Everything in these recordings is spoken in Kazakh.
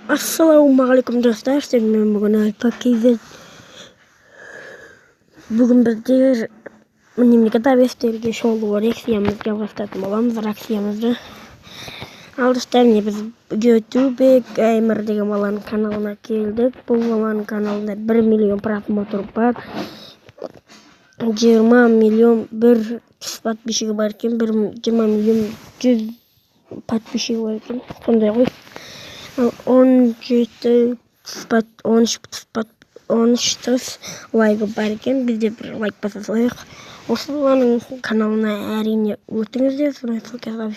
Ассалаумағалейкум достар, мен бүгін Алпакизет. Бүгін біздер мемлекет абестерге шолу акциямызды жалғастыратын боламыз. Акциямызды ал достар, біз YouTube Геймер деген баланың каналына келдік. Бұл баланың каналында 1 миллион просмотр бар, 20 миллион бір подписчигі бар екен, 20 миллион 100 подписчигі бар екен. Сондай ғой. 13 лайк бар екен. Бізде бір лайк баса салайық. Осы баланың каналына әрине өтіңіздер, сондай ссылкаға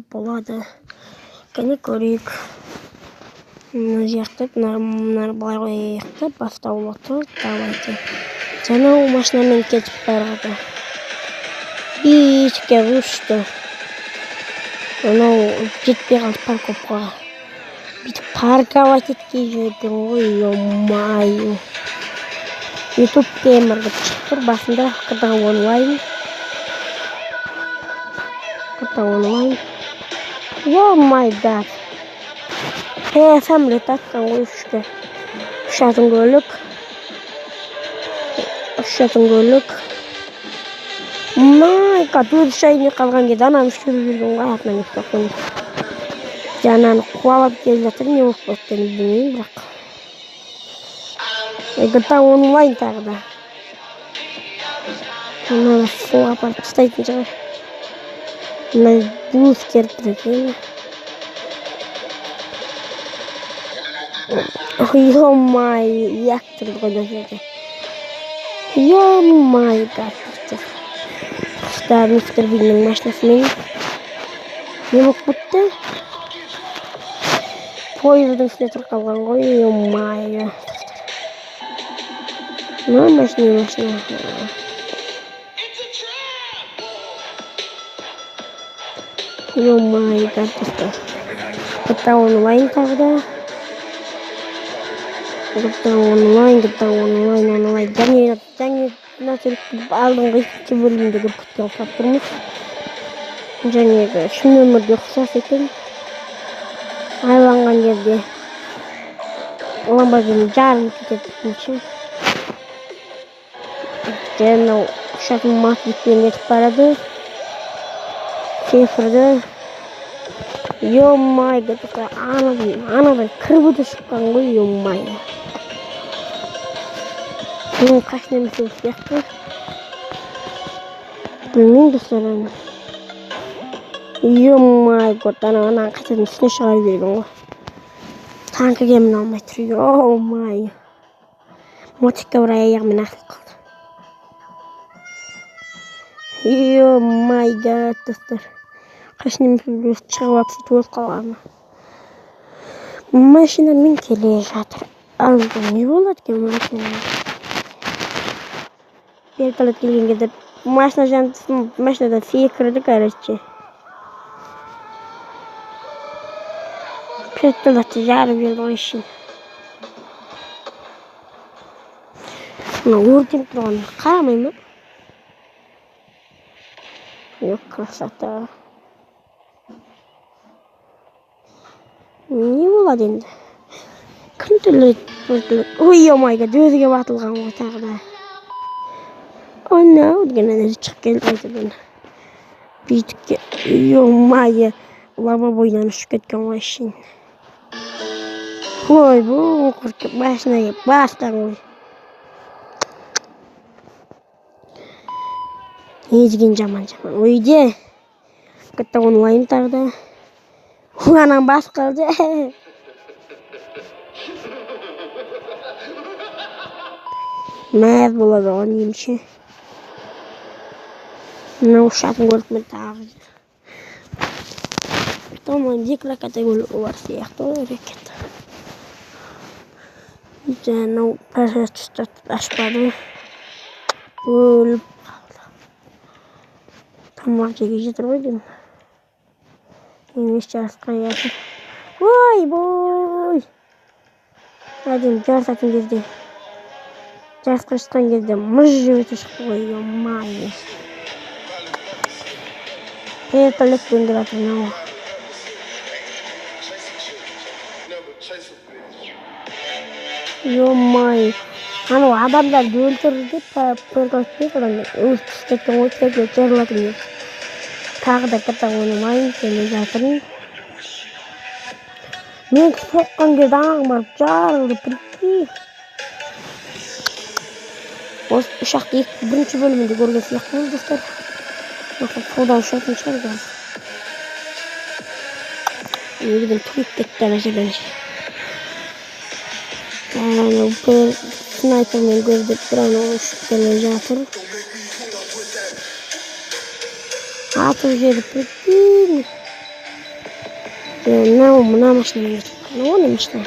болады. Кәне көрейік. Мына жақты былай қояйық, басталып отыр. Давайте. Жаңа машинамен кетіп барады. Битке ұшты. Анау жетпей қалды парковкаға. Бүйтіп парковать еткен жерден ғой, ё-майо. YouTube Геймер деп шықтыр, басында қыта онлайн. Ё-май гад. Самолет атқан ғой үшке. Ұшатын көлік. Май гад, өз шайыне қалған кеді ананы жүріп жүрген ғой, атынан ешті қойды. Жананы қуалап келіп жатыр, не болып өткенін білмеймін, бірақ. GTA онлайн тағы да. Мына суға апарып тастайтын шығар. Мына буыз кертіретін. Ё-май, яқтырды ғой жерде. Ё-май гад. Құстар мистер Биннің машинасымен. Не болып бұтты? Поездың үстіне тұрып қалған ғой, ё-май. Мына машина. Ё-май гад. GTA онлайн тағы да. GTA онлайн. Және алдыңғы екінші бөлімдегі күткен ұқсап тұрмыз. Және шын өмірде ұқсас екен. Айланған жерде ламборгини жарылып кетеді. Және ұшатын матвикпен кетіп барады. Цифрды. Ё-май гад. Анадан кірбіді шыққан ғой, ё-май. Мен қашын емесен сияқты. Білмейм достар аны. Ё-май гад, анаған қайтадан үстіне шығарып берген ғой. Танкіге мін алмай тұр, ё-май. Мотикка бір аяғымен ақылып қалды. Ё-май гад достар. Қашын емесен шығып апсет өз қалғаны. Машинамен келе жатыр. Ал не болады екен машинамен? Вертолет келген кезде машинадан секірді, короче. Вертолетті жарып жүрді ғой ішін. Мына өртеніп тұрғанын қарамай ма? Жоқ, красота. Не болады енді? Кім төлейді? Ой, ё-май гад, өзіге батылған ғой тағы да. О, no, дегеннен өзі шығып келді қайтадан. Бүйтікке, ё-май, лава бойынан ұшып кеткен ғой ішін. Ой, бұл құртып машинаға бастан ғой. Не деген жаман. Ойде. GTA онлайн тағы да. Анан бас қалды. Мәз болады оған емші. Мына ұшатын көлікмен тағы. Онлайн екі ракета көлігі бар сияқты ғой, ракета. Жаңа парашютті ашпады. Өліп қалды. Тамақ жеге жетір ғой деймін. Емес жарысқа жатыр. Ой, бой! Әден жарысатын кезде. Жарысқа шыққан кезде мұз жөте шықты ғой, ё-май. Вертолетпен келе жатыр мынау. Yo-may. Adamlar öldürdü. Pırtlaştı. Üstteki otel çarladı. Tағы да ката ойнамайын келе жатырмын. Мен соққан кезде анағым барып жарылды, прикинь. Осы ұшақты бірінші бөлімінде көрген сияқтымыз, достар. Содан ұшатын шығар қазір. Елден тұрып кетті ана жерден. Бір снайпермен көрдік, бір ана ұшып келе жатыр. Атып жеді, прикинь. Мына машинамен кетіп. Оны машина.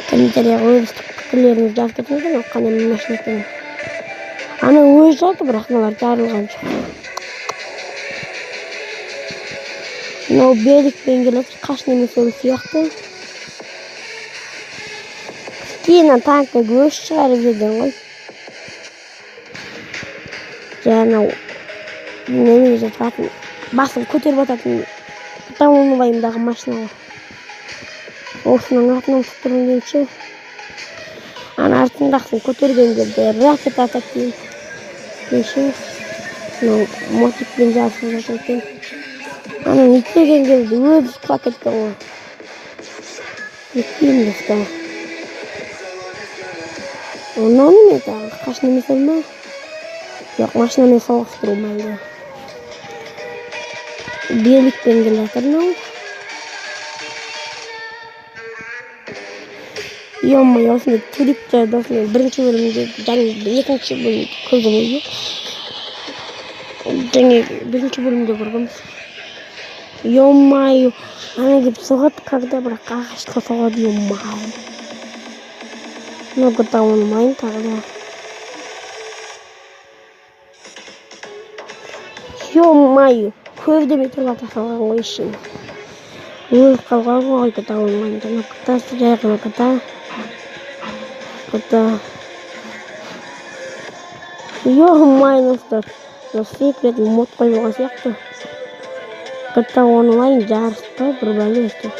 Комментарияға өз пікірлеріңізді жазып кетіңіздер, ол қандай машина екенін. Ана өзі жатыр, бірақ мыналар жарылған жоқ. Мынау белгімен келеді, қашын емес ол сияқты. Кейін танкқа көш шығарып жүрген ғой. Жаңа немен жататын, басын көтеріп ататын Таунвайымдағы машина ғой. Осының артынан тұттырын дейінші. Ана артындақсын көтерген жерде ракета атап дейінші. Мотикпен жарысып жатыр екен. Ана нетпеген кезде өзі құлап кеткен ғой. Нетпейін достар. Онау неме тағы? Қашын емес ма? Жоқ, машинамен соғыстыру мәлді. Белікпен келе жатыр мынау. Yo-may, осындай туриктерді осындай бірінші бөлімде, және екінші бөлімде көргенбіз. Және бірінші бөлімде көргенбіз. Yo-may, ана келіп соғады, когда бірақ ағашқа соғады, yo-may. Много таунмайын тағы да. Yo-may, көбдемей тұрып атасалған ғой ішін. Өліп қалған ғой ката ойнамайын. Жаңа катасы жайғына ката. Yo-may, достар. Секрет мод қойылған сияқты. Ката онлайн жарыста бір бәле өсті.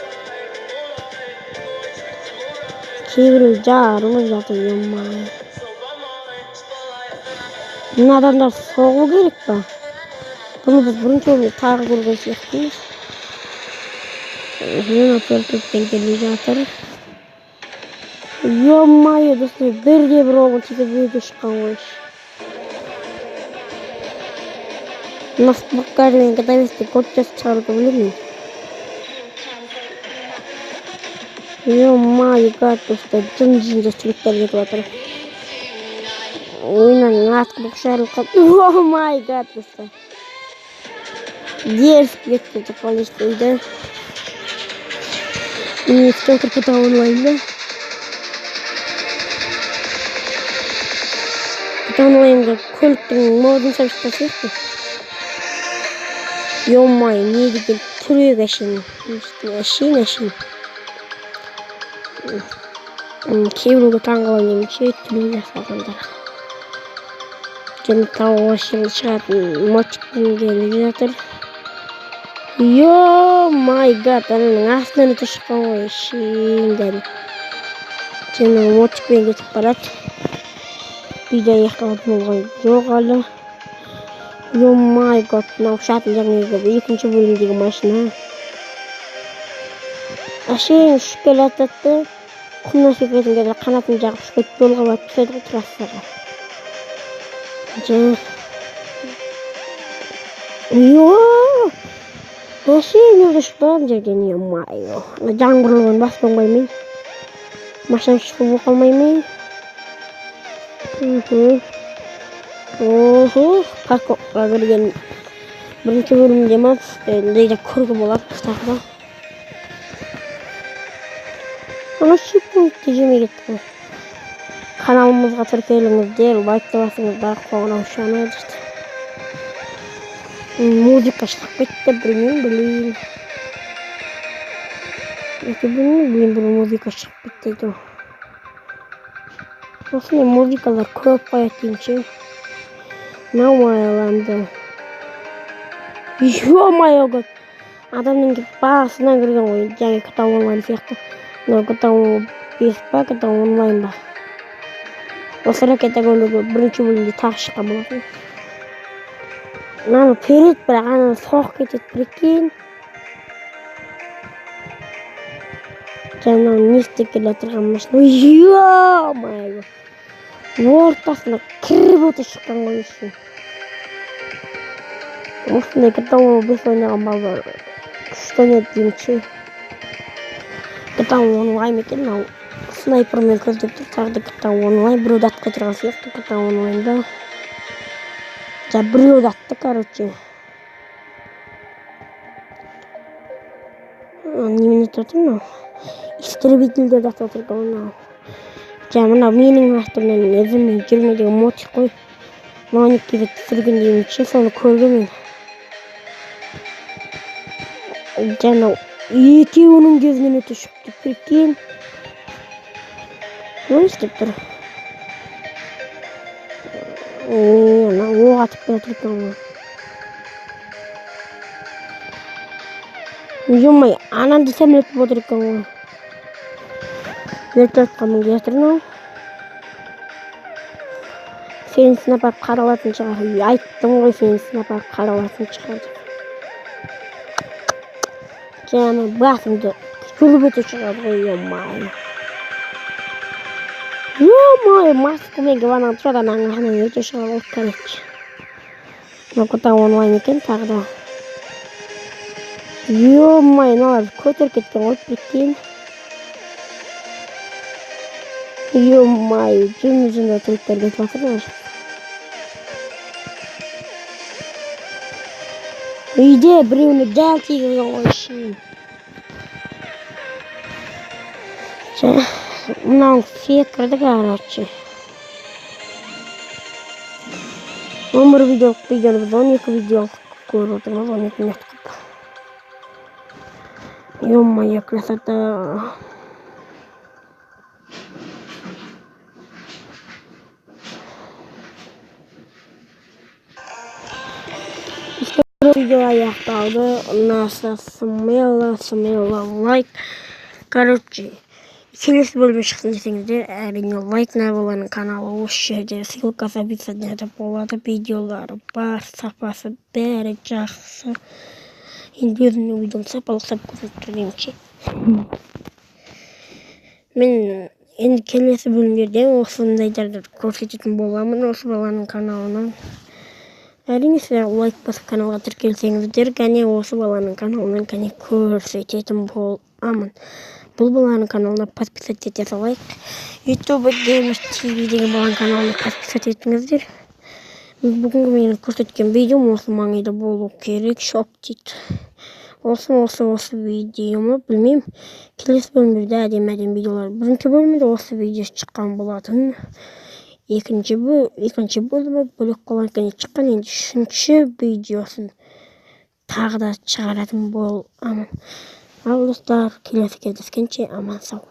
Кейбіреу жарылып жатыр, yo-may. Мына адамдар соғу керек па? Бұны біз бірінші бөлімде тағы көрген сияқтымыз. Оперативтен келе жатыр. Yo-may, достар, бірде бір оғын тиіп өте шыққан ғой. Наспаққармен катавесте көптес шығарды білемін. Yo-may, достар, жын-жын жастылықтар кетіп жатыр. Ойынан атқылық жарылып қалды. Yo-may, достар. Дерзкий кетті полиция үйді. Нефтен кірпіта онлайында. Кірпіта онлайында көліктің модын сәбішті сияқты. Yo-may, не деген түрек әшін. Әшін. Кейбіреуге таңғалан емеше түрек жасалғандар. Және тауға шығатын мотикпен келе жатыр. Yo-may, ананың астынан өте шыққан ғой, шеңдәл. Және мотикпен кетіп барады. Үйде аяқталып болған жоқ әлі. Yo-may, мынау ұшатын жаңағы екінші бөлімдегі машина. Әшейін ұшып келе жатады. Құмнан секіретін кезде қанатын жағып ұшып кетіп жолға барып түседі ғой трассаға. Әшейін өзі ұшпаған жерден, yo-may. Жаңбырлығын баспен қоймай. Машина ұшып қалмаймай. Парковкаға кірген бірінші бөлімде ма, дейде көргі болады қыстақта. Ана секундте жемей кетті. Каналымызға тіркеліңіздер, лайкты басыңыздар, қоңырау шаны. Музыка шығып кетті, білмеймін. Бір музыка шығып кетті. Осындай музыкалар көп қояды деймше. Мынау майаланды. Yo-may, адамның басынан кірген ғой, жаңа кітап онлайн сияқты. Мынау кітап бес па, кітап онлайн ба. Осы ракета көлігі бірінші бөлімде тағы шыққан болатын. Мынаны перед, бірақ ананы соғып кетеді, прикинь. Жаңа не істеп келе жатырған машина. Ё-моё! Ортасына кіріп өте шыққан ғой үшін. Осындай кітап бес ойнаған балдар күштенеді деймші. Кітап онлайн екен, мынау снайпермен көздеп тұр. Тағы да кітап онлайн. Біреуді атып кетірген сияқты кітап онлайнда. Біреуді атты, короче. Немене тұрды мынау? Истребительдерді атып отырған мынау. Мына менің астымнан өзімен жүрме деген мотик қой. Моник келіп түсірген деймінші, соны көргенмін. Жаңа екеуінің көзінен өте шықты, прикинь. Не істеп тұр? Оқ атып келе жатыр екен. Ё-моё, ананды сәмелетіп отыр екен ғой. Вертолетқа мініп жатыр мынау. Сені сынап алып қаралатын шығар. Айттым ғой, сені сынап алып қаралатын шығар деп. Жаңа басымды күліп өте шығар ғой, ё-моё. Ё-моё, маскамен кеванан содан аңғарынан өте шығар ғой, короче. Мынау кітап онлайн екен, тағы да. Ё-моё, мыналар көтеріп кеткен ғой, прикинь. Ё-моё, жүзінде түріктер кетіп жатыр ғой. Үйде біреуіне дәл тигізген ғой үшін. Мынау секірді, короче. 11 видеолық видеоны біз 12 видеолық көріп отырмыз, 12 минут қылып. Ё-моё, красота. Видео аяқталды. Ұнаса смело лайк. Короче, келесі бөлім шықсын десеңіздер, әрине лайк Наваланың каналы осы жерде. Ссылкасы описанияда болады. Видеолары бар, сапасы бәрі жақсы. Енді өзімнің видеом сапалықсап көрсеттіргенше. Мен енді келесі бөлімдерде осындайларды көрсететін боламын осы баланың каналынан. Әрине сіздер лайк басып каналға тіркелсеңіздер, кәне осы баланың каналынан кәне көрсететін боламын. Бұл баланың каналына подписать ете салайық. YouTube Games TV деген баланың каналына подписать етіңіздер. Бүгінгі менің көрсеткен видеом осы маңайда болу керек, шоп дейді. Осы видеоны білмеймін. Келесі бөлімдерде әдем видеолар. Бірінші бөлімде осы видео шыққан болатын. Екінші бөлімі бөлек қолан кәне шыққан. Енді үшінші видеосын тағы да шығаратын боламын. Ал достар, келесі кездескенше аман сау.